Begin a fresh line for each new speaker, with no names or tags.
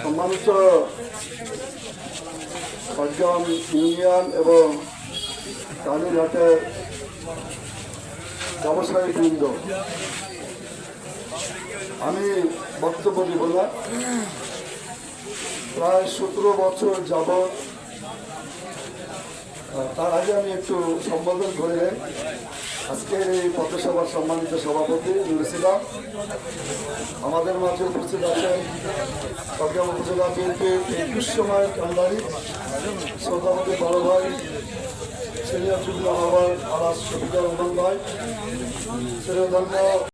সম্মানিত পঞ্চম ইউনিয়ন এবং কালীঘাটের ব্যবসায়ী বৃন্দ, আমি বক্তব্য দিব না। প্রায় 17 বছর যাবৎ, তার আগে আমি একটু সম্বোধন করে নেই। আজকের এই পথসভার সম্মানিত সভাপতি নুরুল ইসলাম, আমাদের মাঝে উপস্থিত আছেন চট্টগ্রাম উপজেলা বিএনপির 21 সময়ের কান্ডারি শ্রদ্ধাপতি বড় ভাই সিনিয়র যুগ্ম আহ্বায়ক আলাস শফিকুর রহমান ভাই, শ্রীধন্য